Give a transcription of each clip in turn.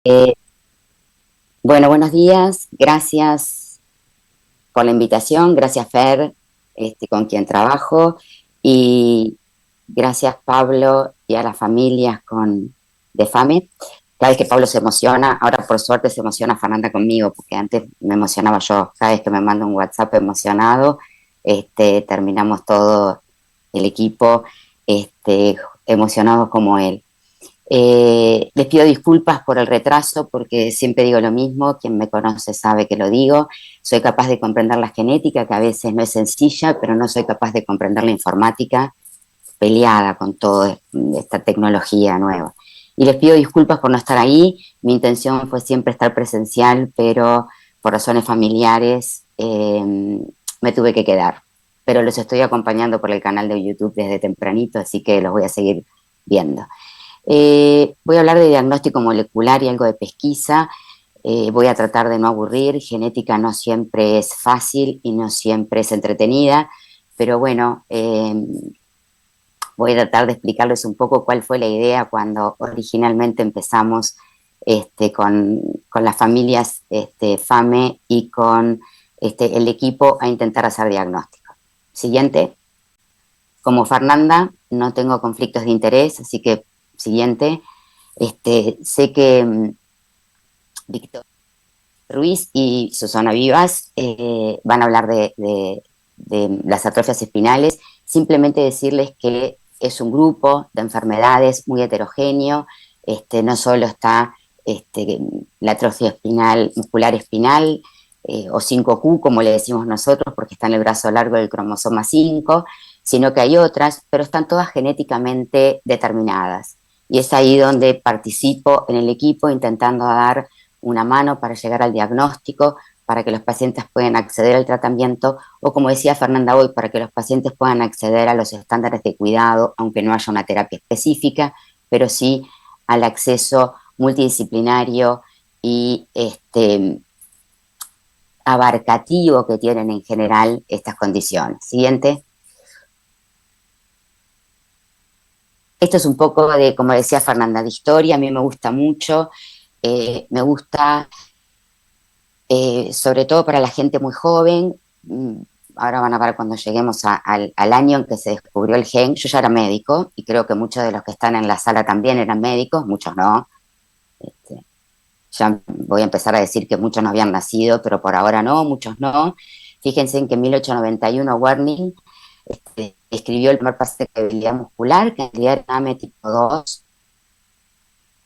Eh, bueno, buenos días. Gracias por la invitación. Gracias, Fer, con quien trabajo. Y gracias, Pablo, y a las familias de FAME. Cada vez que Pablo se emociona, ahora por suerte se emociona Fernanda conmigo, porque antes me emocionaba yo. Cada vez que me manda un WhatsApp emocionado, terminamos todo el equipo emocionados como él. Les pido disculpas por el retraso porque siempre digo lo mismo, quien me conoce sabe que lo digo. Soy capaz de comprender la genética, que a veces no es sencilla, pero no soy capaz de comprender la informática peleada con toda esta tecnología nueva. Y les pido disculpas por no estar ahí. Mi intención fue siempre estar presencial, pero por razones familiares me tuve que quedar. Pero los estoy acompañando por el canal de YouTube desde tempranito, así que los voy a seguir viendo. Voy a hablar de diagnóstico molecular y algo de pesquisa. Voy a tratar de no aburrir. Genética no siempre es fácil y no siempre es entretenida, pero bueno, voy a tratar de explicarles un poco cuál fue la idea cuando originalmente empezamos con las familias FAME y con el equipo a intentar hacer diagnóstico. Siguiente. Como Fernanda, no tengo conflictos de interés, así que siguiente. Sé que Víctor Ruiz y Susana Vivas van a hablar de las atrofias espinales. Simplemente decirles que es un grupo de enfermedades muy heterogéneo. No solo está este, la atrofia espinal, muscular espinal, o 5Q, como le decimos nosotros, porque está en el brazo largo del cromosoma 5, sino que hay otras, pero están todas genéticamente determinadas. Y es ahí donde participo en el equipo intentando dar una mano para llegar al diagnóstico, para que los pacientes puedan acceder al tratamiento, o como decía Fernanda hoy, para que los pacientes puedan acceder a los estándares de cuidado, aunque no haya una terapia específica, pero sí al acceso multidisciplinario y abarcativo que tienen en general estas condiciones. Siguiente. Esto es un poco de, como decía Fernanda, de historia. A mí me gusta mucho. Me gusta sobre todo para la gente muy joven. Ahora van a ver cuando lleguemos al año en que se descubrió el gen. Yo ya era médico y creo que muchos de los que están en la sala también eran médicos, muchos no. Este, ya voy a empezar a decir que muchos no habían nacido, pero por ahora no, muchos no. Fíjense en que en 1891 Wernicke escribió el primer paciente de debilidad muscular, que en realidad era AME tipo 2,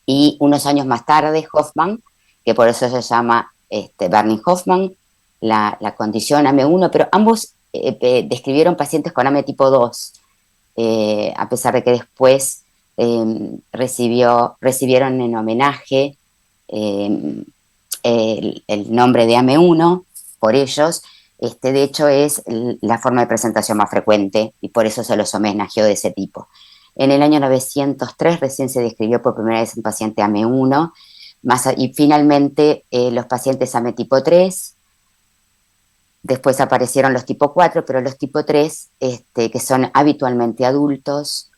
y unos años más tarde Hoffman, que por eso se llama Bernie Hoffman, la condición AME1, pero ambos describieron pacientes con AME tipo 2, a pesar de que después recibieron en homenaje eh, el nombre de AME1 por ellos. De hecho, es la forma de presentación más frecuente y por eso se los homenajeó de ese tipo. En el año 903 recién se describió por primera vez un paciente AME1, y finalmente los pacientes AME tipo 3. Después aparecieron los tipo 4, pero los tipo 3, que son habitualmente adultos,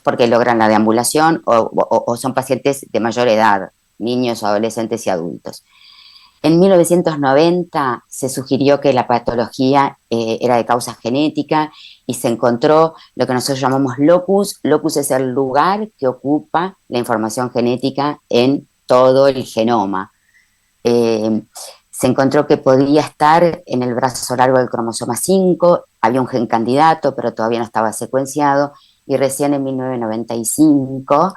porque logran la deambulación, o son pacientes de mayor edad, niños, adolescentes y adultos. En 1990 se sugirió que la patología era de causa genética y se encontró lo que nosotros llamamos locus. Locus es el lugar que ocupa la información genética en todo el genoma. Eh, Se encontró que podía estar en el brazo largo del cromosoma 5, había un gen candidato, pero todavía no estaba secuenciado, y recién en 1995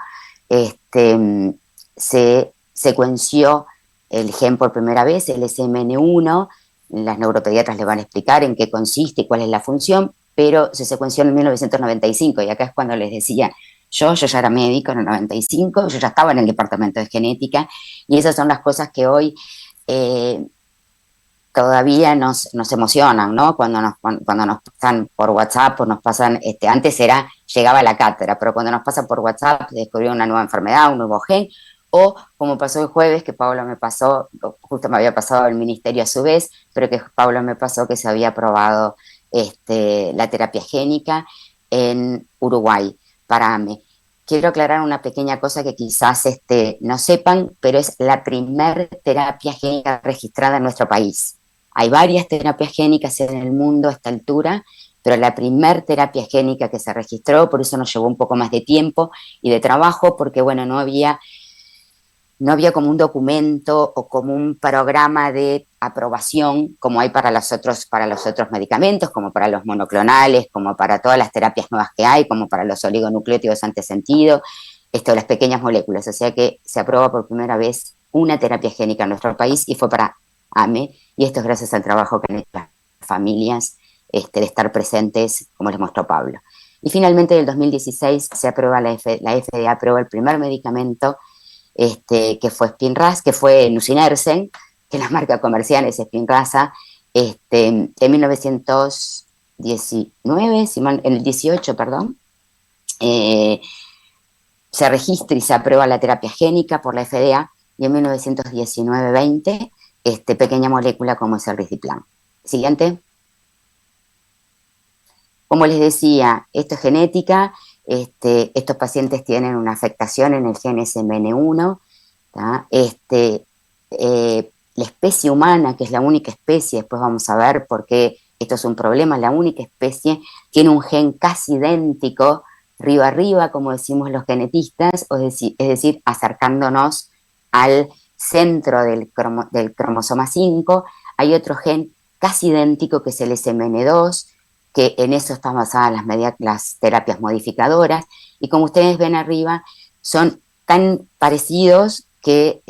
se secuenció el gen por primera vez, el SMN1. Las neuropediatras le van a explicar en qué consiste y cuál es la función, pero se secuenció en 1995, y acá es cuando les decía, yo ya era médico en el 95, yo ya estaba en el departamento de genética, y esas son las cosas que hoy eh, todavía nos emocionan, ¿no? Cuando nos pasan por WhatsApp o nos pasan, antes llegaba a la cátedra, pero cuando nos pasan por WhatsApp descubrió una nueva enfermedad, un nuevo gen, o como pasó el jueves, que Pablo me pasó, justo me había pasado el ministerio a su vez, pero que Pablo me pasó que se había aprobado la terapia génica en Uruguay para AME. quiero aclarar una pequeña cosa que quizás no sepan, pero es la primer terapia génica registrada en nuestro país. Hay varias terapias génicas en el mundo a esta altura, pero la primer terapia génica que se registró, por eso nos llevó un poco más de tiempo y de trabajo, porque bueno, no había como un documento o como un programa de aprobación como hay para los otros medicamentos, como para los monoclonales, como para todas las terapias nuevas que hay, como para los oligonucleótidos antisentido, las pequeñas moléculas. O sea que se aprueba por primera vez una terapia génica en nuestro país y fue para AME, y esto es gracias al trabajo que han hecho las familias de estar presentes, como les mostró Pablo. Y finalmente, en el 2016 se aprueba la FDA aprueba el primer medicamento que fue Spinraza, que fue Nusinersen, que la marca comercial es Spinraza, en 1919, en el 18, perdón, eh, se registra y se aprueba la terapia génica por la FDA, y en 1919-20, pequeña molécula como es el Risdiplam. Siguiente. Como les decía, esto es genética, estos pacientes tienen una afectación en el gen SMN1, la especie humana, que es la única especie, después vamos a ver por qué esto es un problema, la única especie tiene un gen casi idéntico, arriba arriba, como decimos los genetistas, es decir, acercándonos al centro del cromosoma 5, hay otro gen casi idéntico que es el SMN2, que en eso están basadas las terapias modificadoras, y como ustedes ven arriba, son tan parecidos que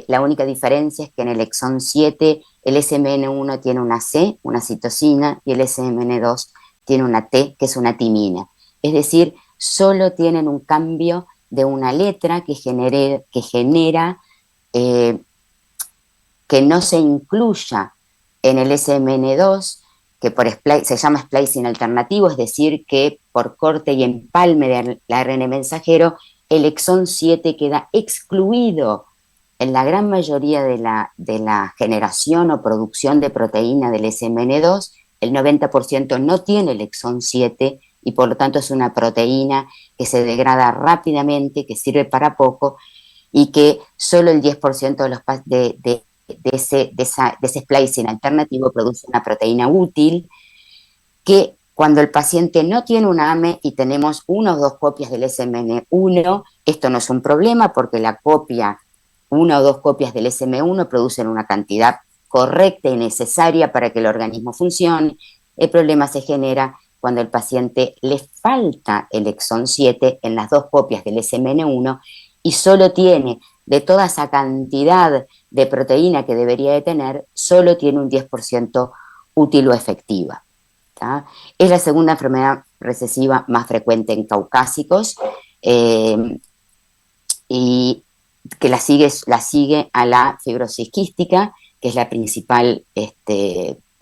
la única diferencia es que en el exón 7 el SMN1 tiene una C, una citosina, y el SMN2 tiene una T, que es una timina. Es decir, solo tienen un cambio de una letra que genera que no se incluya en el SMN2, que se llama splicing alternativo, es decir, que por corte y empalme del ARN mensajero, el exón 7 queda excluido en la gran mayoría de la generación o producción de proteína del SMN2. El 90% no tiene el exón 7 y por lo tanto es una proteína que se degrada rápidamente, que sirve para poco, y que solo el 10% de ese splicing alternativo produce una proteína útil, que cuando el paciente no tiene una AME y tenemos una o dos copias del SMN1, esto no es un problema porque una o dos copias del SM1 producen una cantidad correcta y necesaria para que el organismo funcione. El problema se genera cuando al paciente le falta el exón 7 en las dos copias del SMN1 y solo tiene, de toda esa cantidad de proteína que debería de tener, solo tiene un 10% útil o efectiva. ¿tá? Es la segunda enfermedad recesiva más frecuente en caucásicos, y que la sigue a la fibrosis quística, que es la principal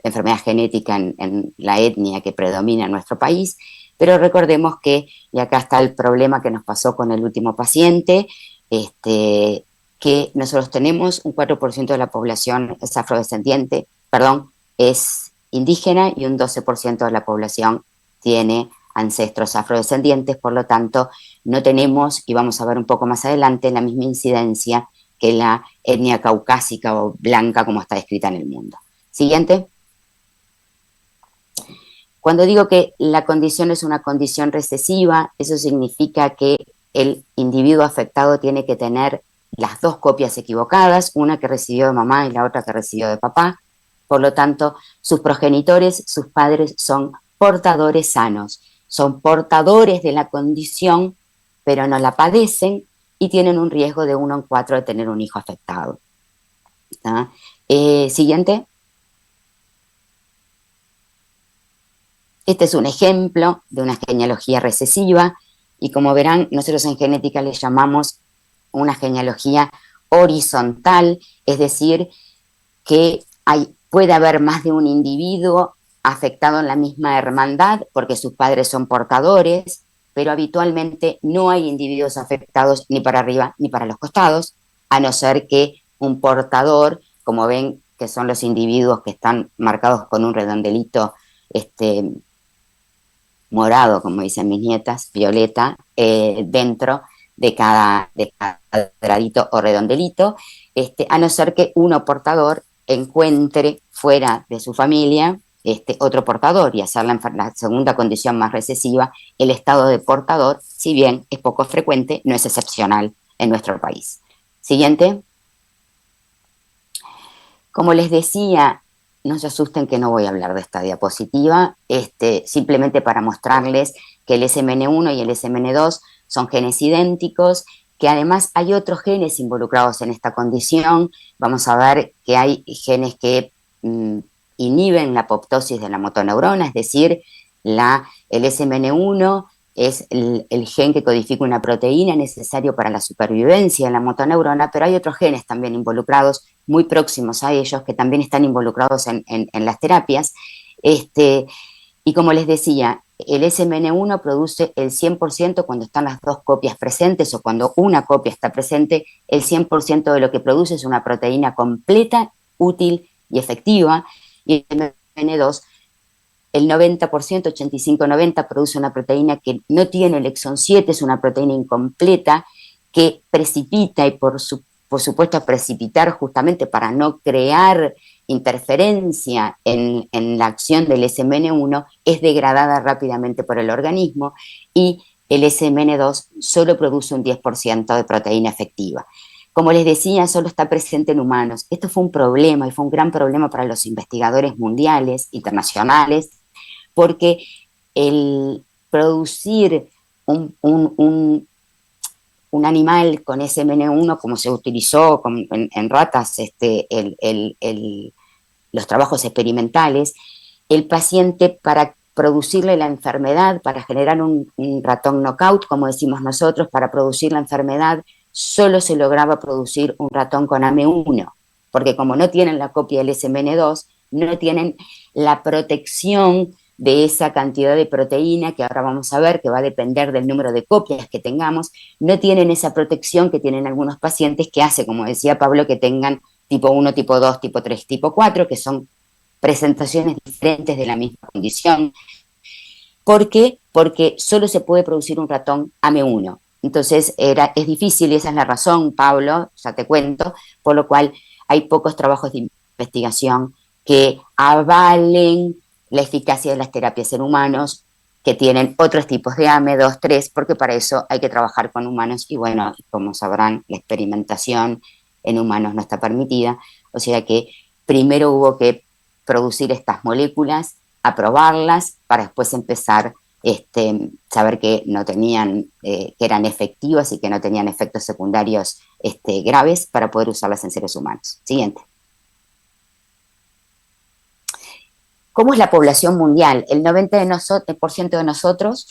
enfermedad genética en la etnia que predomina en nuestro país. Pero recordemos que, y acá está el problema que nos pasó con el último paciente, que nosotros tenemos un 4% de la población es afrodescendiente, perdón, es indígena, y un 12% de la población tiene ancestros afrodescendientes, por lo tanto, no tenemos, y vamos a ver un poco más adelante, la misma incidencia que la etnia caucásica o blanca como está descrita en el mundo. Siguiente. Cuando digo que la condición es una condición recesiva, eso significa que el individuo afectado tiene que tener las dos copias equivocadas, una que recibió de mamá y la otra que recibió de papá. Por lo tanto, sus progenitores, sus padres, son portadores sanos, son portadores de la condición, pero no la padecen y tienen un riesgo de 1 en 4 de tener un hijo afectado. Siguiente. Este es un ejemplo de una genealogía recesiva, y como verán, nosotros en genética le llamamos una genealogía horizontal, es decir, que puede haber más de un individuo afectado en la misma hermandad porque sus padres son portadores, pero habitualmente no hay individuos afectados ni para arriba ni para los costados, a no ser que un portador, como ven que son los individuos que están marcados con un redondelito morado, como dicen mis nietas, violeta, dentro de cada cuadradito o redondelito, a no ser que uno portador encuentre fuera de su familia otro portador y hacer la segunda condición más recesiva, el estado de portador, si bien es poco frecuente, no es excepcional en nuestro país. Siguiente. Como les decía, no se asusten que no voy a hablar de esta diapositiva, simplemente para mostrarles que el SMN1 y el SMN2 son genes idénticos, que además hay otros genes involucrados en esta condición. Vamos a ver que hay genes que inhiben la apoptosis de la motoneurona, es decir, el SMN1 es el gen que codifica una proteína necesario para la supervivencia de la motoneurona, pero hay otros genes también involucrados, muy próximos a ellos, que también están involucrados en las terapias. Y como les decía, el SMN1 produce el 100% cuando están las dos copias presentes o cuando una copia está presente, el 100% de lo que produce es una proteína completa, útil y efectiva. Y el SMN2, el 90%, 85-90%, produce una proteína que no tiene el exón 7, es una proteína incompleta que precipita y por supuesto precipitar justamente para no crear interferencia en la acción del SMN1, es degradada rápidamente por el organismo y el SMN2 solo produce un 10% de proteína efectiva. Como les decía, solo está presente en humanos. Esto fue un problema y fue un gran problema para los investigadores mundiales, internacionales, porque el producir un animal con SMN1, como se utilizó en ratas, los trabajos experimentales, el paciente para producirle la enfermedad, para generar un ratón knockout, como decimos nosotros, para producir la enfermedad, solo se lograba producir un ratón con AME1, porque como no tienen la copia del SMN2, no tienen la protección de esa cantidad de proteína, que ahora vamos a ver que va a depender del número de copias que tengamos, no tienen esa protección que tienen algunos pacientes que hace, como decía Pablo, que tengan tipo 1, tipo 2, tipo 3, tipo 4, que son presentaciones diferentes de la misma condición. ¿Por qué? Porque solo se puede producir un ratón AME1. Entonces es difícil y esa es la razón, Pablo, ya te cuento, por lo cual hay pocos trabajos de investigación que avalen la eficacia de las terapias en humanos que tienen otros tipos de AME 2, 3, porque para eso hay que trabajar con humanos y bueno, como sabrán, la experimentación en humanos no está permitida, o sea que primero hubo que producir estas moléculas, aprobarlas para después empezar saber que no tenían, que eran efectivas y que no tenían efectos secundarios graves para poder usarlas en seres humanos. Siguiente. ¿Cómo es la población mundial? El 90% de nosotros,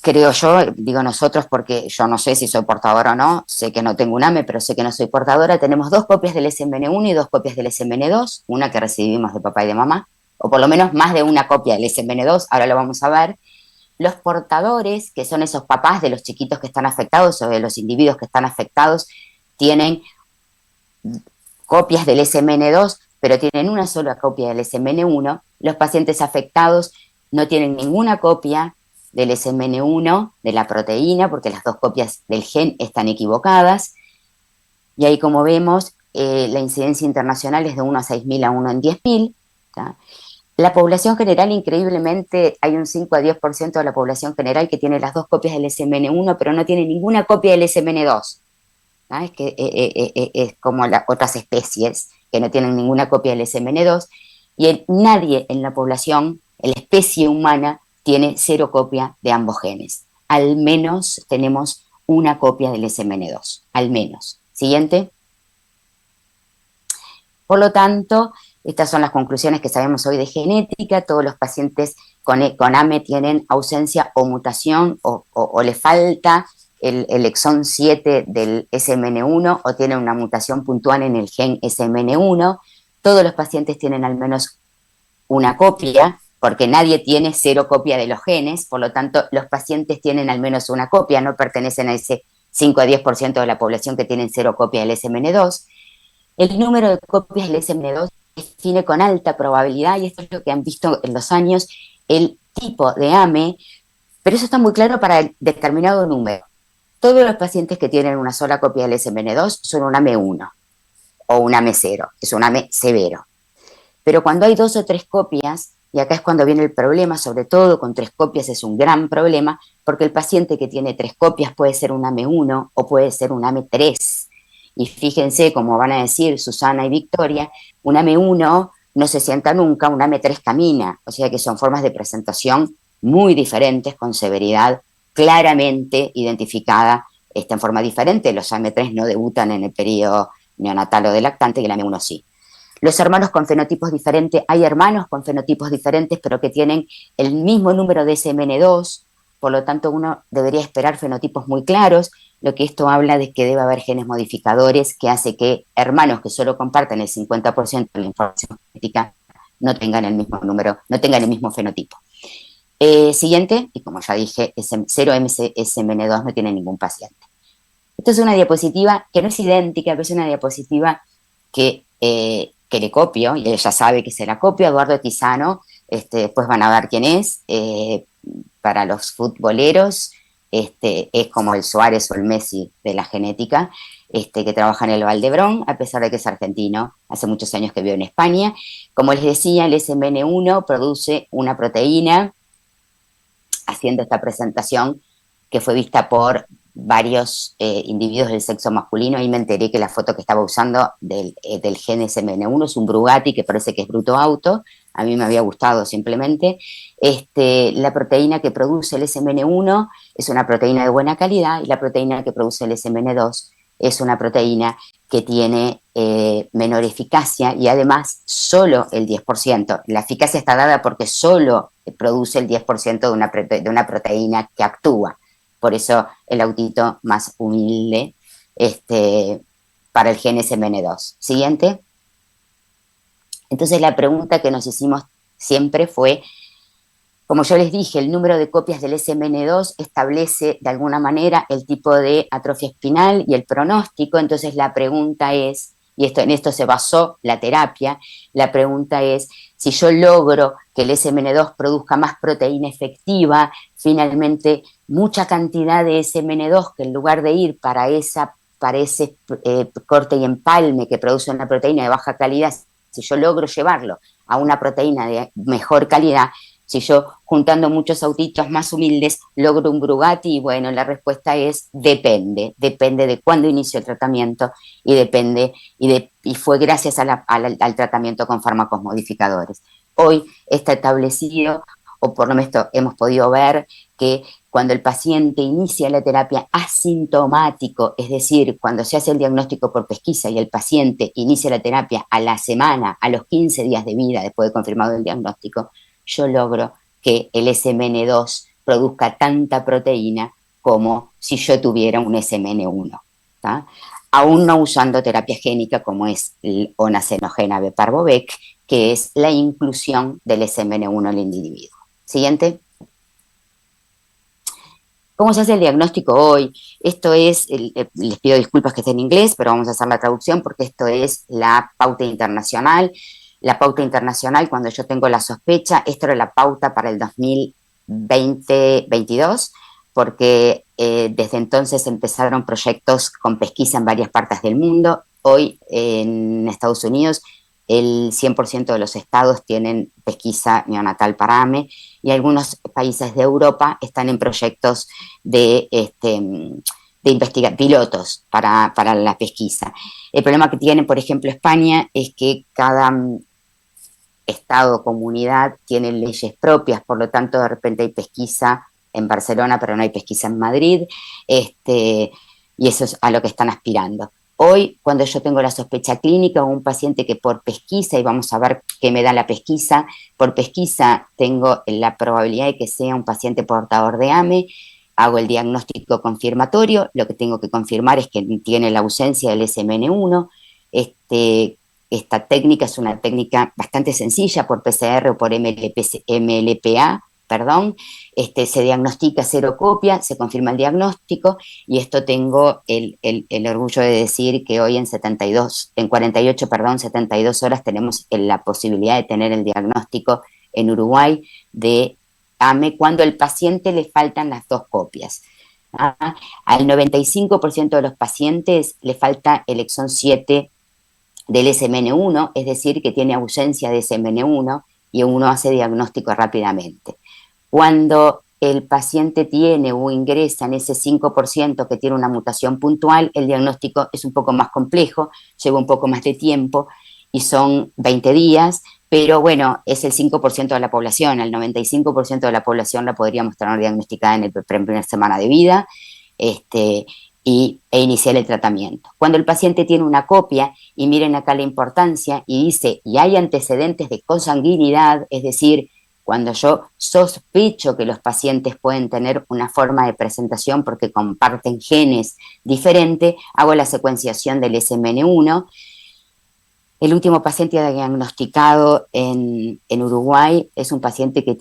creo yo, digo nosotros porque yo no sé si soy portadora o no, sé que no tengo un AME, pero sé que no soy portadora, tenemos 2 copias del SMN1 y 2 copias del SMN2, una que recibimos de papá y de mamá, o por lo menos más de una copia del SMN2, ahora lo vamos a ver. Los portadores, que son esos papás de los chiquitos que están afectados o de los individuos que están afectados, tienen copias del SMN2, pero tienen una sola copia del SMN1. Los pacientes afectados no tienen ninguna copia del SMN1, de la proteína, porque las 2 copias del gen están equivocadas. Y ahí, como vemos, la incidencia internacional es de 1 a 6.000 a 1 en 10.000. La población general, increíblemente, hay un 5 a 10% de la población general que tiene las 2 copias del SMN1, pero no tiene ninguna copia del SMN2. Es que es como las otras especies que no tienen ninguna copia del SMN2, y nadie en la población, en la especie humana, tiene 0 copia de ambos genes. Al menos tenemos una copia del SMN2, al menos. Siguiente. Por lo tanto, estas son las conclusiones que sabemos hoy de genética. Todos los pacientes con AME tienen ausencia o mutación o le falta el exón 7 del SMN1 o tienen una mutación puntual en el gen SMN1. Todos los pacientes tienen al menos una copia, porque nadie tiene 0 copia de los genes, por lo tanto los pacientes tienen al menos una copia, no pertenecen a ese 5 a 10% de la población que tienen 0 copia del SMN2. El número de copias del SMN2 define con alta probabilidad, y esto es lo que han visto en los años, el tipo de AME, pero eso está muy claro para el determinado número. Todos los pacientes que tienen una sola copia del SMN2 son un AME1 o un AME0, es un AME severo. Pero cuando hay 2 o 3 copias, y acá es cuando viene el problema, sobre todo con 3 copias es un gran problema, porque el paciente que tiene 3 copias puede ser un AME1 o puede ser un AME3. Y fíjense, como van a decir Susana y Victoria, un AME1 no se sienta nunca, un AME3 camina. O sea que son formas de presentación muy diferentes, con severidad claramente identificada en forma diferente. Los AME3 no debutan en el periodo neonatal o de lactante y el AME1 sí. Los hermanos con fenotipos diferentes, hay hermanos con fenotipos diferentes, pero que tienen el mismo número de SMN2, por lo tanto uno debería esperar fenotipos muy claros, lo que esto habla de que debe haber genes modificadores que hace que hermanos que solo comparten el 50% de la información genética no tengan el mismo número, no tengan el mismo fenotipo. Siguiente, y como ya dije, 0-SMN2 no tiene ningún paciente. Esta es una diapositiva que no es idéntica, pero es una diapositiva que le copio, y ella sabe que se la copio, Eduardo Tizano, después van a ver quién es, para los futboleros, es como el Suárez o el Messi de la genética, que trabaja en el Valdebrón, a pesar de que es argentino, hace muchos años que vive en España. Como les decía, el SMN1 produce una proteína, haciendo esta presentación que fue vista por varios individuos del sexo masculino. Ahí me enteré que la foto que estaba usando del gen SMN1 es un Brugatti que parece que es bruto auto. A mí me había gustado simplemente. La proteína que produce el SMN1 es una proteína de buena calidad y la proteína que produce el SMN2 es una proteína que tiene menor eficacia y además solo el 10%. La eficacia está dada porque solo produce el 10% de una proteína que actúa. Por eso el autito más humilde para el gen SMN2. Siguiente. Entonces la pregunta que nos hicimos siempre fue, como yo les dije, el número de copias del SMN2 establece de alguna manera el tipo de atrofia espinal y el pronóstico. Entonces la pregunta es, y en esto se basó la terapia, la pregunta es, si yo logro que el SMN2 produzca más proteína efectiva, finalmente mucha cantidad de SMN2 que en lugar de ir para ese corte y empalme que produce una proteína de baja calidad, si yo logro llevarlo a una proteína de mejor calidad, si yo, juntando muchos autitos más humildes, logro un Brugatti, bueno, la respuesta es depende de cuándo inicio el tratamiento y depende, y fue gracias al tratamiento con fármacos modificadores. Hoy está establecido, o por lo menos hemos podido ver, que cuando el paciente inicia la terapia asintomático, es decir, cuando se hace el diagnóstico por pesquisa y el paciente inicia la terapia a la semana, a los 15 días de vida después de confirmado el diagnóstico, yo logro que el SMN2 produzca tanta proteína como si yo tuviera un SMN1. ¿tá? Aún no usando terapia génica como es el onacenogena Beparvovec, que es la inclusión del SMN1 en el individuo. Siguiente. ¿Cómo se hace el diagnóstico hoy? Esto es, les pido disculpas que esté en inglés, pero vamos a hacer la traducción porque esto es la pauta internacional. La pauta internacional, cuando yo tengo la sospecha, esto era la pauta para el 2020-22, porque desde entonces empezaron proyectos con pesquisa en varias partes del mundo. Hoy en Estados Unidos el 100% de los estados tienen pesquisa neonatal para AME y algunos países de Europa están en proyectos de investigar pilotos para la pesquisa. El problema que tiene, por ejemplo, España es que cada estado o comunidad tiene leyes propias, por lo tanto, de repente hay pesquisa en Barcelona, pero no hay pesquisa en Madrid, y eso es a lo que están aspirando. Hoy, cuando yo tengo la sospecha clínica o un paciente que por pesquisa, y vamos a ver qué me da la pesquisa, por pesquisa tengo la probabilidad de que sea un paciente portador de AME, hago el diagnóstico confirmatorio, lo que tengo que confirmar es que tiene la ausencia del SMN1, esta técnica es una técnica bastante sencilla por PCR o por MLPA, perdón, se diagnostica serocopia, se confirma el diagnóstico y esto tengo el orgullo de decir que hoy en 72 horas tenemos la posibilidad de tener el diagnóstico en Uruguay de AME cuando al paciente le faltan las dos copias. ¿Ah? Al 95% de los pacientes le falta el exón 7 del SMN1, es decir, que tiene ausencia de SMN1 y uno hace diagnóstico rápidamente. Cuando el paciente tiene o ingresa en ese 5% que tiene una mutación puntual, el diagnóstico es un poco más complejo, lleva un poco más de tiempo y son 20 días, pero bueno, es el 5% de la población, el 95% de la población la podríamos tener diagnosticada en la primera semana de vida e iniciar el tratamiento. Cuando el paciente tiene una copia, y miren acá la importancia, y dice, y hay antecedentes de consanguinidad, es decir, cuando yo sospecho que los pacientes pueden tener una forma de presentación porque comparten genes diferentes, hago la secuenciación del SMN1. El último paciente diagnosticado en Uruguay es un paciente que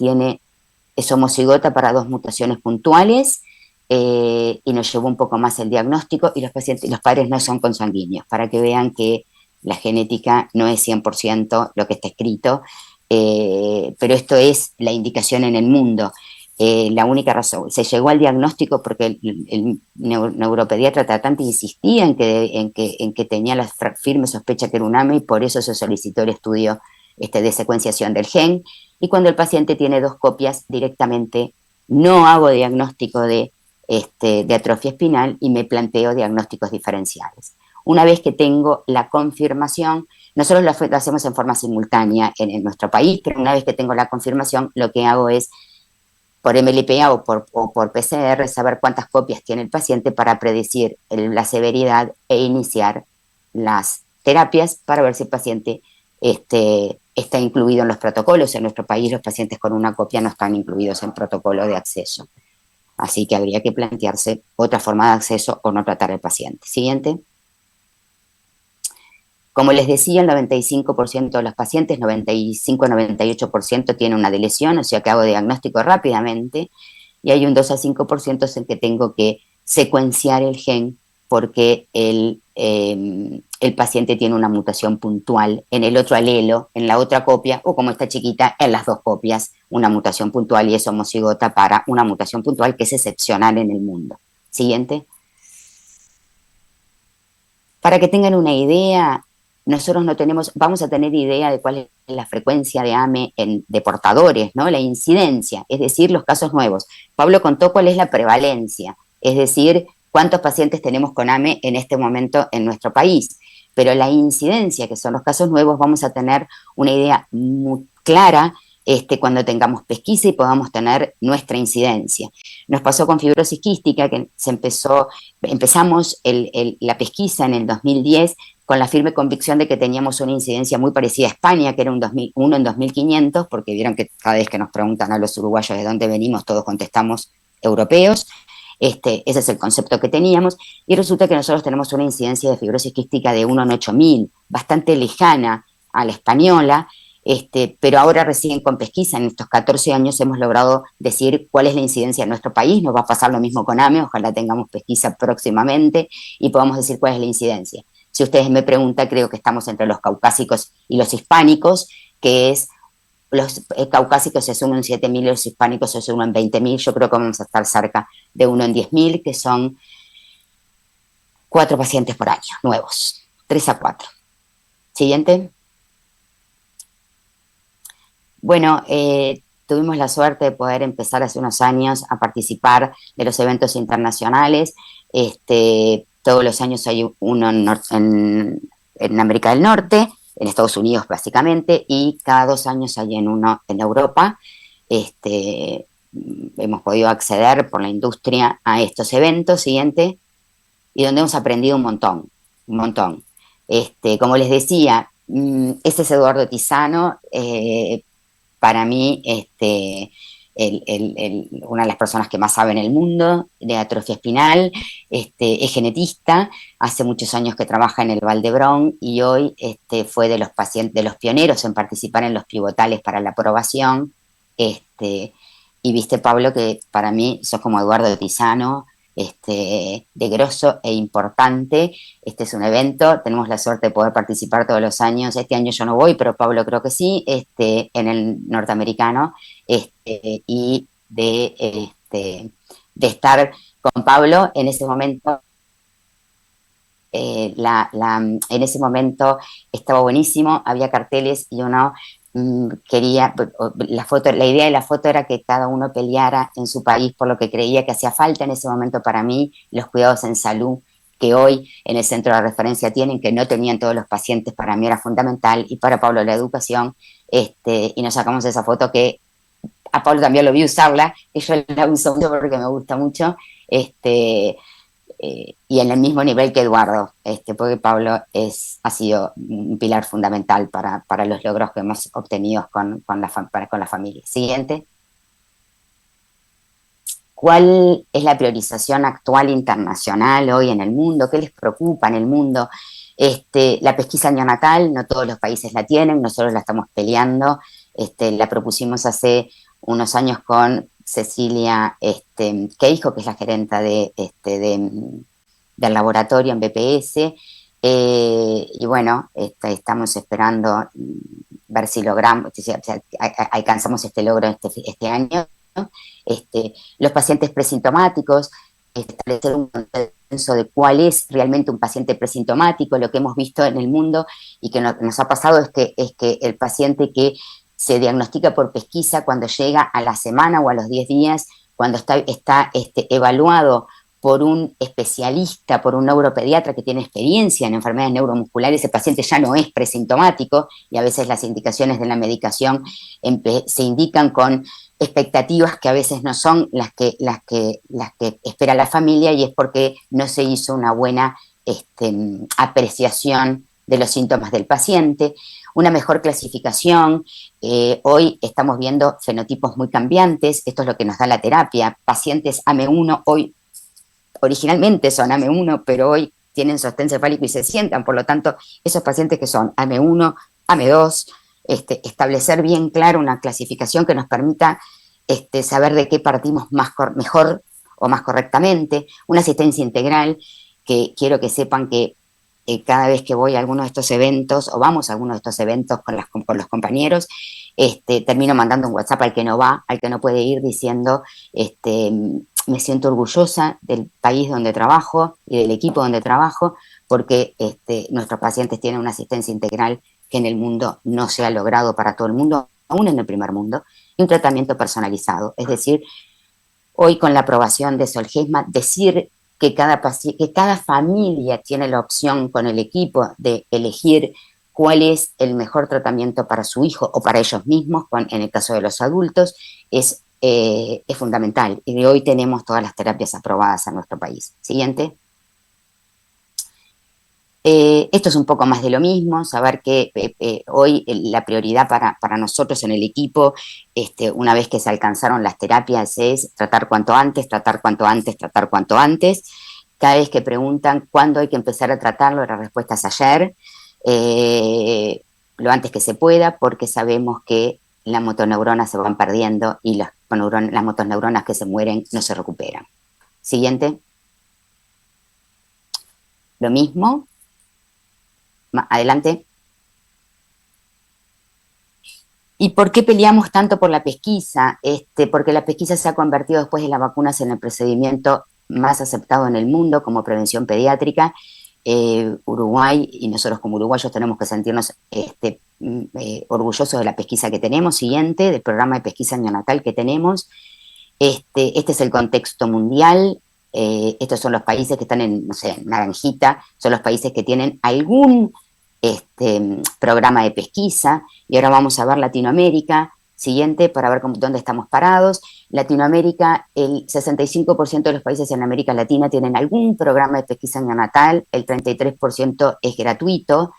es homocigota para 2 mutaciones puntuales, y nos llevó un poco más el diagnóstico, y los padres no son consanguíneos, para que vean que la genética no es 100% lo que está escrito, pero esto es la indicación en el mundo. La única razón, se llegó al diagnóstico porque el neuropediatra tratante insistía en que tenía la firme sospecha que era un AME, y por eso se solicitó el estudio de secuenciación del gen, y cuando el paciente tiene 2 copias, directamente no hago diagnóstico de atrofia espinal y me planteo diagnósticos diferenciales. Una vez que tengo la confirmación, nosotros lo hacemos en forma simultánea en nuestro país, pero una vez que tengo la confirmación, lo que hago es, por MLPA o por PCR, saber cuántas copias tiene el paciente para predecir la severidad e iniciar las terapias para ver si el paciente está incluido en los protocolos. En nuestro país los pacientes con una copia no están incluidos en protocolo de acceso. Así que habría que plantearse otra forma de acceso o no tratar al paciente. Siguiente. Como les decía, el 95% de los pacientes, 95-98% tiene una deleción, o sea que hago diagnóstico rápidamente, y hay un 2 a 5% en que tengo que secuenciar el gen porque el paciente tiene una mutación puntual en el otro alelo, en la otra copia, o como está chiquita, en las 2 copias, una mutación puntual, y es homocigota para una mutación puntual que es excepcional en el mundo. Siguiente. Para que tengan una idea, nosotros vamos a tener idea de cuál es la frecuencia de AME de portadores, ¿no? La incidencia, es decir, los casos nuevos. Pablo contó cuál es la prevalencia, es decir, cuántos pacientes tenemos con AME en este momento en nuestro país. Pero la incidencia, que son los casos nuevos, vamos a tener una idea muy clara cuando tengamos pesquisa y podamos tener nuestra incidencia. Nos pasó con fibrosis quística, que empezamos la pesquisa en el 2010 con la firme convicción de que teníamos una incidencia muy parecida a España, que era uno en 2.500, porque vieron que cada vez que nos preguntan a los uruguayos de dónde venimos, todos contestamos europeos. Ese es el concepto que teníamos, y resulta que nosotros tenemos una incidencia de fibrosis quística de 1 en 8.000, bastante lejana a la española, pero ahora recién con pesquisa, en estos 14 años, hemos logrado decir cuál es la incidencia en nuestro país. Nos va a pasar lo mismo con AME, ojalá tengamos pesquisa próximamente y podamos decir cuál es la incidencia. Si ustedes me preguntan, creo que estamos entre los caucásicos y los hispánicos, que es, los caucásicos es 1 en 7.000 y los hispánicos es 1 en 20.000. Yo creo que vamos a estar cerca de 1 en 10.000, que son 4 pacientes por año, nuevos, 3 a 4. Siguiente. Bueno, tuvimos la suerte de poder empezar hace unos años a participar de los eventos internacionales. Todos los años hay uno en América del Norte, en Estados Unidos básicamente, y cada 2 años hay uno en Europa. Hemos podido acceder por la industria a estos eventos, siguiente, y donde hemos aprendido un montón, un montón. Como les decía, este es Eduardo Tisano, para mí, una de las personas que más sabe en el mundo de atrofia espinal, es genetista, hace muchos años que trabaja en el Valdebrón, y hoy fue de los pioneros en participar en los pivotales para la aprobación. Y viste, Pablo, que para mí sos como Eduardo Tisano, de grosso e importante. Este es un evento, tenemos la suerte de poder participar todos los años. Este año yo no voy, pero Pablo creo que sí, en el norteamericano, y de estar con Pablo en ese momento. En ese momento estaba buenísimo, había carteles y uno quería, la idea de la foto era que cada uno peleara en su país por lo que creía que hacía falta en ese momento para mí, los cuidados en salud que hoy en el centro de referencia tienen, que no tenían todos los pacientes, para mí era fundamental, y para Pablo la educación, y nos sacamos esa foto que a Pablo también lo vi usarla, que yo la uso mucho porque me gusta mucho, y en el mismo nivel que Eduardo, porque Pablo ha sido un pilar fundamental para los logros que hemos obtenido con la familia. Siguiente. ¿Cuál es la priorización actual internacional hoy en el mundo? ¿Qué les preocupa en el mundo? La pesquisa neonatal, no todos los países la tienen, nosotros la estamos peleando. La propusimos hace unos años con Cecilia Queijo, que es la gerenta del laboratorio en BPS. Y bueno, estamos esperando ver si logramos, si alcanzamos este logro este año, ¿no? Los pacientes presintomáticos, establecer un consenso de cuál es realmente un paciente presintomático. Lo que hemos visto en el mundo y que nos ha pasado es que el paciente que se diagnostica por pesquisa, cuando llega a la semana o a los 10 días, cuando está evaluado por un especialista, por un neuropediatra que tiene experiencia en enfermedades neuromusculares, ese paciente ya no es presintomático, y a veces las indicaciones de la medicación se indican con expectativas que a veces no son las que espera la familia, y es porque no se hizo una buena apreciación de los síntomas del paciente, una mejor clasificación. Hoy estamos viendo fenotipos muy cambiantes, esto es lo que nos da la terapia. Pacientes AME1 hoy originalmente son AME1, pero hoy tienen sostén cefálico y se sientan, por lo tanto, esos pacientes que son AME1, AME2, establecer bien claro una clasificación que nos permita saber de qué partimos mejor o más correctamente, una asistencia integral, que quiero que sepan que cada vez que voy a alguno de estos eventos, o vamos a alguno de estos eventos con los compañeros, termino mandando un WhatsApp al que no va, al que no puede ir, diciendo, me siento orgullosa del país donde trabajo y del equipo donde trabajo, porque nuestros pacientes tienen una asistencia integral que en el mundo no se ha logrado para todo el mundo, aún en el primer mundo, y un tratamiento personalizado. Es decir, hoy con la aprobación de Zolgensma, decir que cada familia tiene la opción con el equipo de elegir cuál es el mejor tratamiento para su hijo o para ellos mismos, en el caso de los adultos, es fundamental. Y hoy tenemos todas las terapias aprobadas en nuestro país. Siguiente. Esto es un poco más de lo mismo, saber que hoy la prioridad para nosotros en el equipo, una vez que se alcanzaron las terapias, es tratar cuanto antes, tratar cuanto antes, tratar cuanto antes. Cada vez que preguntan cuándo hay que empezar a tratarlo, la respuesta es ayer, lo antes que se pueda, porque sabemos que las motoneuronas se van perdiendo y las motoneuronas que se mueren no se recuperan. Siguiente. Lo mismo. Adelante. ¿Y por qué peleamos tanto por la pesquisa? Porque la pesquisa se ha convertido después de las vacunas en el procedimiento más aceptado en el mundo como prevención pediátrica. Uruguay, y nosotros como uruguayos tenemos que sentirnos orgullosos de la pesquisa que tenemos. Siguiente, del programa de pesquisa neonatal que tenemos. Este es el contexto mundial. Estos son los países que están en, no sé, naranjita, son los países que tienen algún programa de pesquisa. Y ahora vamos a ver Latinoamérica. Siguiente, para ver dónde estamos parados. Latinoamérica, el 65% de los países en América Latina tienen algún programa de pesquisa neonatal, el 33% es gratuito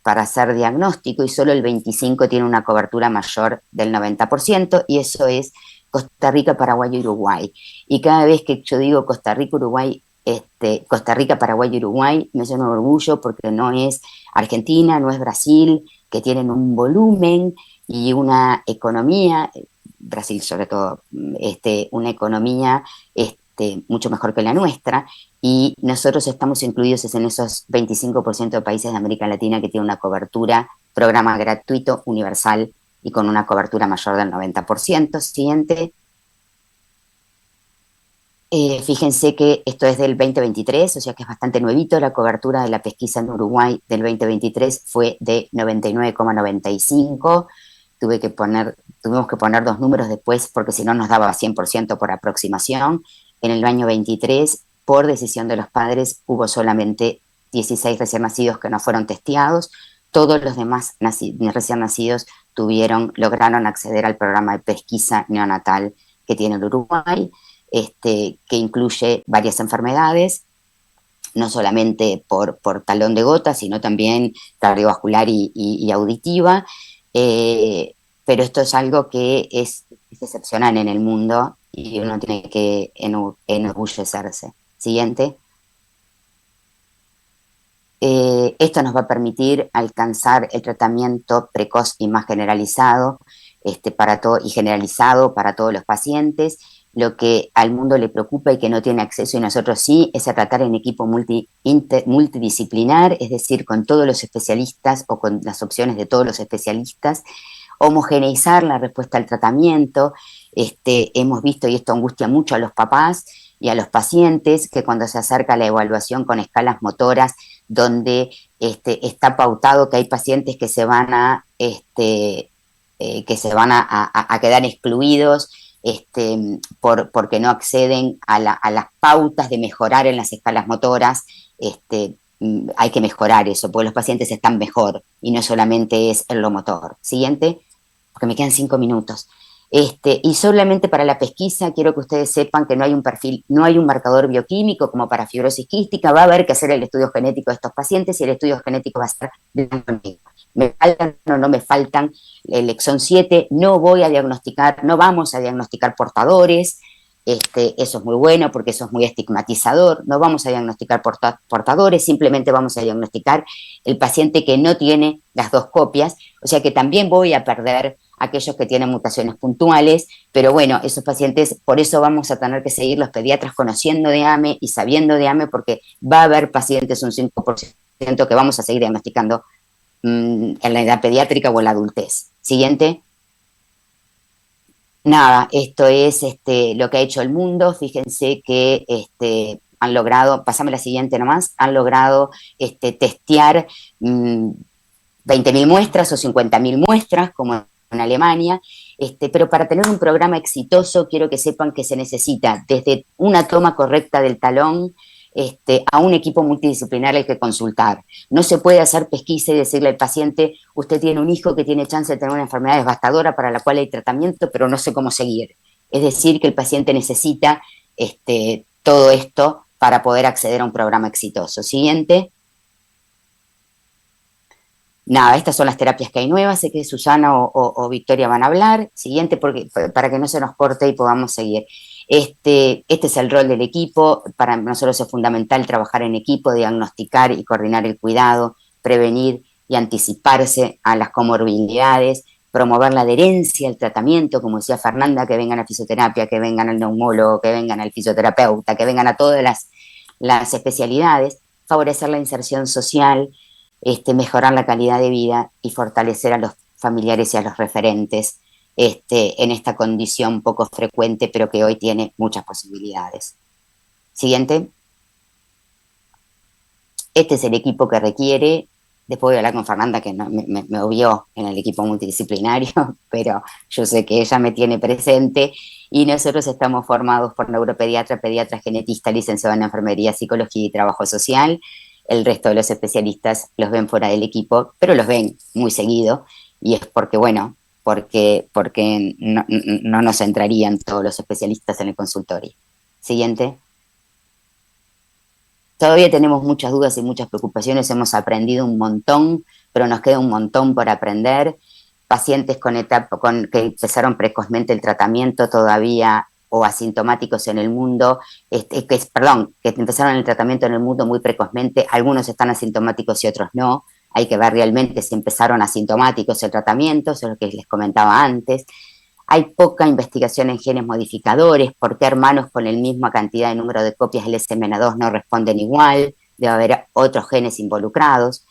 para hacer diagnóstico, y solo el 25% tiene una cobertura mayor del 90%, y eso es Costa Rica, Paraguay y Uruguay. Y cada vez que yo digo Costa Rica, Uruguay, Costa Rica, Paraguay y Uruguay, me llena de orgullo, porque no es Argentina, no es Brasil, que tienen un volumen y una economía Brasil sobre todo, una economía mucho mejor que la nuestra, y nosotros estamos incluidos en esos 25% de países de América Latina que tienen una cobertura, programa gratuito, universal y con una cobertura mayor del 90%. Siguiente. Fíjense que esto es del 2023, o sea que es bastante nuevito. La cobertura de la pesquisa en Uruguay del 2023 fue de 99,95. Tuvimos que poner dos números después porque si no nos daba 100% por aproximación. En el año 23, por decisión de los padres, hubo solamente 16 recién nacidos que no fueron testeados. Todos los demás recién nacidos lograron acceder al programa de pesquisa neonatal que tiene el Uruguay, que incluye varias enfermedades, no solamente por talón de gota, sino también cardiovascular y auditiva. Pero esto es algo que es excepcional en el mundo y uno tiene que enorgullecerse. Siguiente. Esto nos va a permitir alcanzar el tratamiento precoz y más generalizado y generalizado para todos los pacientes. Lo que al mundo le preocupa y que no tiene acceso y nosotros sí, es a tratar en equipo multidisciplinar, es decir, con todos los especialistas o con las opciones de todos los especialistas, homogeneizar la respuesta al tratamiento. Hemos visto, y esto angustia mucho a los papás y a los pacientes, que cuando se acerca la evaluación con escalas motoras, donde está pautado que hay pacientes que se van a quedar excluidos porque no acceden a las pautas de mejorar en las escalas motoras. Hay que mejorar eso, porque los pacientes están mejor y no solamente es en lo motor. Siguiente, porque me quedan 5 minutos. Y solamente para la pesquisa quiero que ustedes sepan que no hay un perfil, no hay un marcador bioquímico como para fibrosis quística. Va a haber que hacer el estudio genético de estos pacientes y el estudio genético va a ser blanco y negro. Me faltan o no me faltan el exón 7, no vamos a diagnosticar portadores. Eso es muy bueno porque eso es muy estigmatizador. No vamos a diagnosticar portadores, simplemente vamos a diagnosticar el paciente que no tiene las dos copias, o sea que también voy a perder aquellos que tienen mutaciones puntuales, pero bueno, esos pacientes, por eso vamos a tener que seguir los pediatras conociendo de AME y sabiendo de AME, porque va a haber pacientes, un 5% que vamos a seguir diagnosticando en la edad pediátrica o en la adultez. Siguiente. Nada, esto es lo que ha hecho el mundo. Fíjense que han logrado, pasame la siguiente nomás, han logrado testear 20.000 muestras o 50.000 muestras, como en Alemania, pero para tener un programa exitoso quiero que sepan que se necesita desde una toma correcta del talón a un equipo multidisciplinar al que consultar. No se puede hacer pesquisa y decirle al paciente, usted tiene un hijo que tiene chance de tener una enfermedad devastadora para la cual hay tratamiento, pero no sé cómo seguir. Es decir, que el paciente necesita todo esto para poder acceder a un programa exitoso. Siguiente. Nada, estas son las terapias que hay nuevas. Sé que Susana o Victoria van a hablar. Siguiente, para que no se nos corte y podamos seguir. Este es el rol del equipo. Para nosotros es fundamental trabajar en equipo, diagnosticar y coordinar el cuidado, prevenir y anticiparse a las comorbilidades, promover la adherencia al tratamiento, como decía Fernanda, que vengan a fisioterapia, que vengan al neumólogo, que vengan al fisioterapeuta, que vengan a todas las especialidades, favorecer la inserción social, mejorar la calidad de vida y fortalecer a los familiares y a los referentes en esta condición poco frecuente, pero que hoy tiene muchas posibilidades. Siguiente. Este es el equipo que requiere. Después voy a hablar con Fernanda, que no, me obvió en el equipo multidisciplinario, pero yo sé que ella me tiene presente, y nosotros estamos formados por neuropediatra, pediatra genetista, licenciado en enfermería, psicología y trabajo social. El resto de los especialistas los ven fuera del equipo, pero los ven muy seguido, y es porque, bueno, porque no nos entrarían todos los especialistas en el consultorio. Siguiente. Todavía tenemos muchas dudas y muchas preocupaciones, hemos aprendido un montón, pero nos queda un montón por aprender. Pacientes que empezaron precozmente el tratamiento todavía o asintomáticos en el mundo, que empezaron el tratamiento en el mundo muy precozmente, algunos están asintomáticos y otros no. Hay que ver realmente si empezaron asintomáticos el tratamiento, eso es lo que les comentaba antes. hay poca investigación en genes modificadores, por qué hermanos con la misma cantidad de número de copias del SMN2 no responden igual, debe haber otros genes involucrados.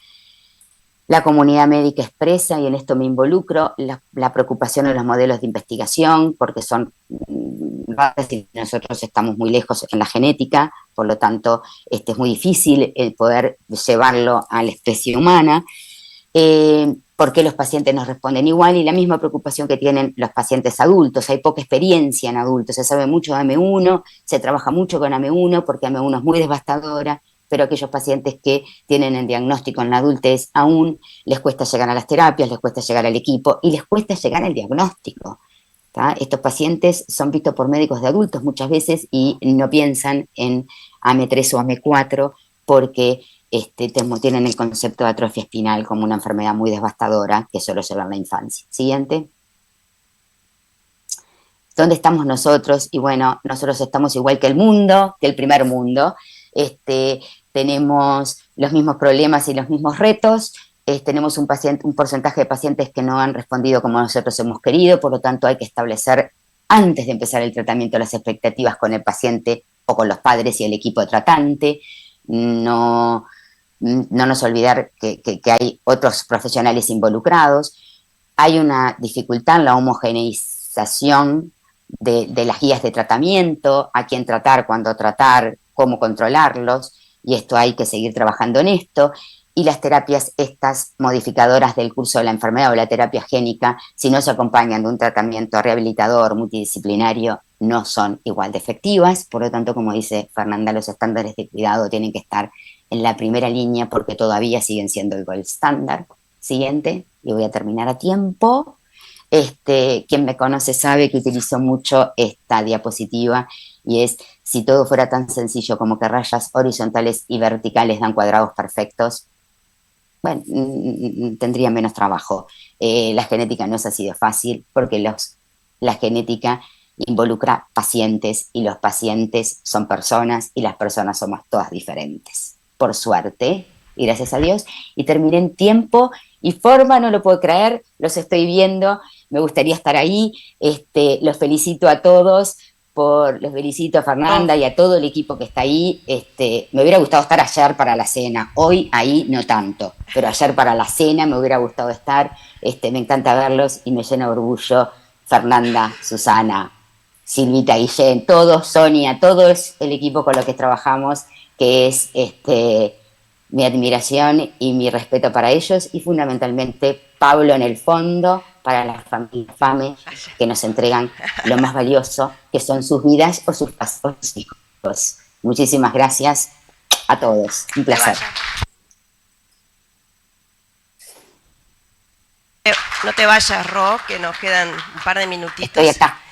La comunidad médica expresa, y en esto me involucro, la preocupación en los modelos de investigación, porque son bases y nosotros estamos muy lejos en la genética, por lo tanto es muy difícil el poder llevarlo a la especie humana. ¿Por qué los pacientes nos responden igual? Y la misma preocupación que tienen los pacientes adultos. Hay poca experiencia en adultos, se sabe mucho de AME1, se trabaja mucho con AME1 porque AME1 es muy devastadora, pero aquellos pacientes que tienen el diagnóstico en la adultez aún les cuesta llegar a las terapias, les cuesta llegar al equipo y les cuesta llegar al diagnóstico. ¿tá? Estos pacientes son vistos por médicos de adultos muchas veces y no piensan en AME3 o AME4 porque tienen el concepto de atrofia espinal como una enfermedad muy devastadora que solo se ve en la infancia. Siguiente. ¿Dónde estamos nosotros? Y bueno, nosotros estamos igual que el mundo, que el primer mundo. Tenemos los mismos problemas y los mismos retos. Tenemos un porcentaje de pacientes que no han respondido como nosotros hemos querido, por lo tanto hay que establecer antes de empezar el tratamiento las expectativas con el paciente o con los padres y el equipo tratante. No nos olvidar que hay otros profesionales involucrados. Hay una dificultad en la homogeneización de las guías de tratamiento, a quién tratar, cuándo tratar, cómo controlarlos, y esto hay que seguir trabajando en esto. Y las terapias estas modificadoras del curso de la enfermedad o la terapia génica, si no se acompañan de un tratamiento rehabilitador multidisciplinario, no son igual de efectivas. Por lo tanto, como dice Fernanda, los estándares de cuidado tienen que estar en la primera línea porque todavía siguen siendo el gold estándar. Siguiente, y voy a terminar a tiempo. Quien me conoce sabe que utilizo mucho esta diapositiva y es, si todo fuera tan sencillo como que rayas horizontales y verticales dan cuadrados perfectos, bueno, tendría menos trabajo. La genética no es así de fácil porque la genética involucra pacientes y los pacientes son personas y las personas somos todas diferentes. Por suerte, y gracias a Dios, y terminé en tiempo y forma, no lo puedo creer, los estoy viendo, me gustaría estar ahí, los felicito a todos, los felicito a Fernanda y a todo el equipo que está ahí. Me hubiera gustado estar ayer para la cena, hoy ahí no tanto, pero ayer para la cena me hubiera gustado estar. Me encanta verlos y me llena de orgullo Fernanda, Susana, Silvita, Guillén, todos, Sonia, todo es el equipo con lo que trabajamos, que es mi admiración y mi respeto para ellos, y fundamentalmente Pablo en el fondo, para la familia FAME, que nos entregan lo más valioso, que son sus vidas o sus hijos. Muchísimas gracias a todos. Un placer. No te vayas, Ro, que nos quedan un par de minutitos.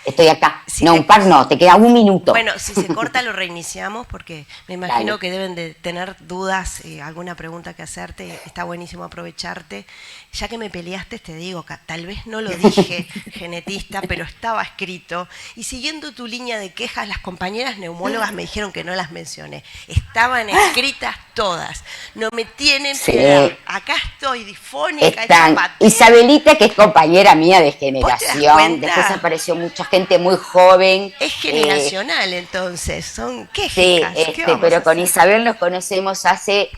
Estoy acá. Si no, un par no, te queda un minuto. Bueno, si se corta lo reiniciamos porque me imagino Dale. que deben de tener dudas, alguna pregunta que hacerte. Está buenísimo aprovecharte. Ya que me peleaste, te digo, tal vez no lo dije, genetista, pero estaba escrito. Y siguiendo tu línea de quejas, las compañeras neumólogas me dijeron que no las mencioné. Estaban escritas todas. No me tienen piedad. Acá estoy difónica. Están Isabelita, que es compañera mía de generación. Después apareció mucha gente muy joven. Es generacional, entonces. Son quejas. Sí, pero con Isabel nos conocemos hace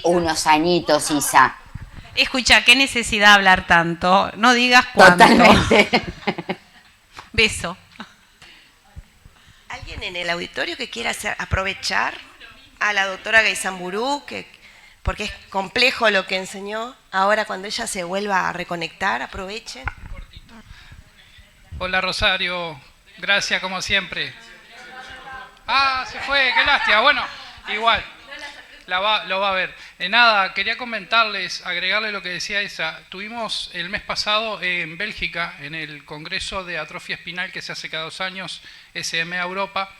unos añitos, Isa. Escucha, qué necesidad de hablar tanto. No digas cuánto. Totalmente. Beso. ¿Alguien en el auditorio que quiera aprovechar a la doctora Gaizamburú, porque es complejo lo que enseñó? Ahora cuando ella se vuelva a reconectar, aprovechen. Hola Rosario, gracias como siempre. Ah, se fue, qué lástima. Bueno, igual. Lo va a ver. Nada, quería comentarles, agregarle lo que decía esa. Tuvimos el mes pasado en Bélgica, en el Congreso de Atrofia Espinal que se hace cada 2 años, SMA Europa.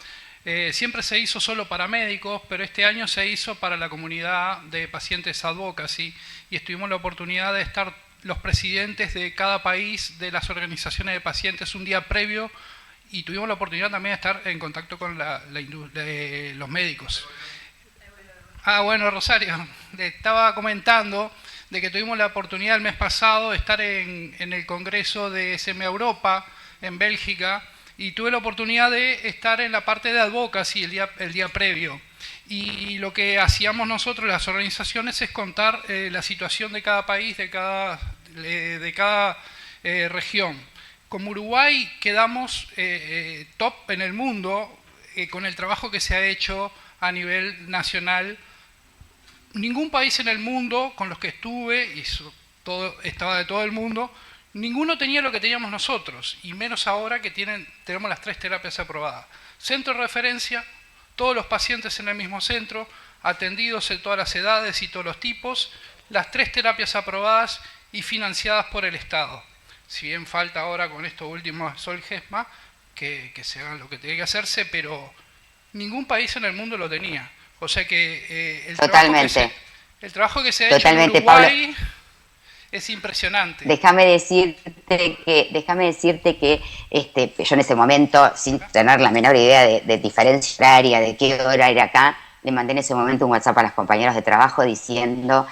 Siempre se hizo solo para médicos, pero este año se hizo para la comunidad de pacientes advocacy y tuvimos la oportunidad de estar los presidentes de cada país de las organizaciones de pacientes un día previo y tuvimos la oportunidad también de estar en contacto con los médicos. Ah, bueno, Rosario, le estaba comentando de que tuvimos la oportunidad el mes pasado de estar en el Congreso de SMA Europa, en Bélgica, y tuve la oportunidad de estar en la parte de advocacy el día previo. Y lo que hacíamos nosotros, las organizaciones, es contar la situación de cada país, de cada región. Como Uruguay quedamos top en el mundo con el trabajo que se ha hecho a nivel nacional. Ningún país en el mundo con los que estuve, y estaba de todo el mundo, ninguno tenía lo que teníamos nosotros, y menos ahora que tenemos las 3 terapias aprobadas. Centro de referencia, todos los pacientes en el mismo centro, atendidos en todas las edades y todos los tipos, las 3 terapias aprobadas y financiadas por el Estado. Si bien falta ahora con esto último Sol-GESMA, que se haga lo que tiene que hacerse, pero ningún país en el mundo lo tenía. O sea que el trabajo que se ha hecho en Uruguay, Pablo, es impresionante. Déjame decirte que yo en ese momento, sin tener la menor idea de diferencia horaria, de qué hora era acá, le mandé en ese momento un WhatsApp a los compañeros de trabajo diciendo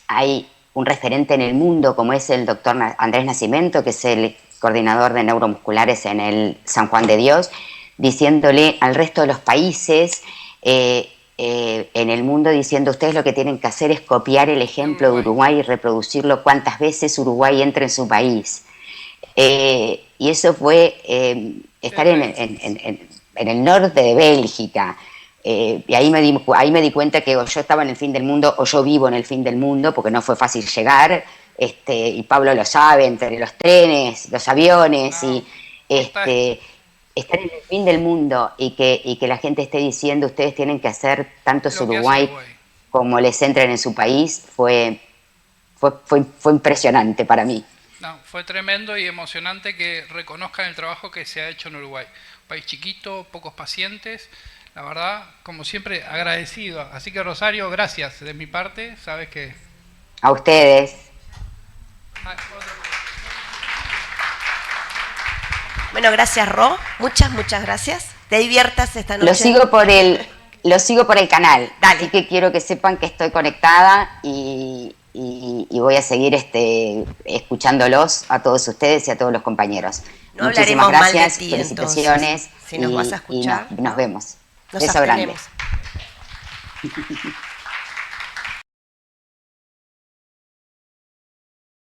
hay un referente en el mundo como es el doctor Andrés Nascimento, que es el coordinador de neuromusculares en el San Juan de Dios, diciéndole al resto de los países en el mundo, diciendo ustedes lo que tienen que hacer es copiar el ejemplo de Uruguay y reproducirlo cuantas veces Uruguay entre en su país. Y eso fue estar en el norte de Bélgica. Y ahí me di cuenta que o yo estaba en el fin del mundo o yo vivo en el fin del mundo, porque no fue fácil llegar, y Pablo lo sabe, entre los trenes, los aviones, estar en el fin del mundo y que la gente esté diciendo ustedes tienen que hacer tanto su Uruguay como les entren en su país, fue impresionante para mí. No, fue tremendo y emocionante que reconozcan el trabajo que se ha hecho en Uruguay. Un país chiquito, pocos pacientes, la verdad, como siempre, agradecido. Así que Rosario, gracias de mi parte, sabes que... A ustedes. Bueno, gracias Ro, muchas gracias. Te diviertas esta noche. Lo sigo por el canal. Dale. Así que quiero que sepan que estoy conectada y voy a seguir escuchándolos a todos ustedes y a todos los compañeros. No Muchísimas gracias, mal de ti, felicitaciones. Entonces, si nos vas a escuchar, nos vemos. Nos Beso grande. abstenemos.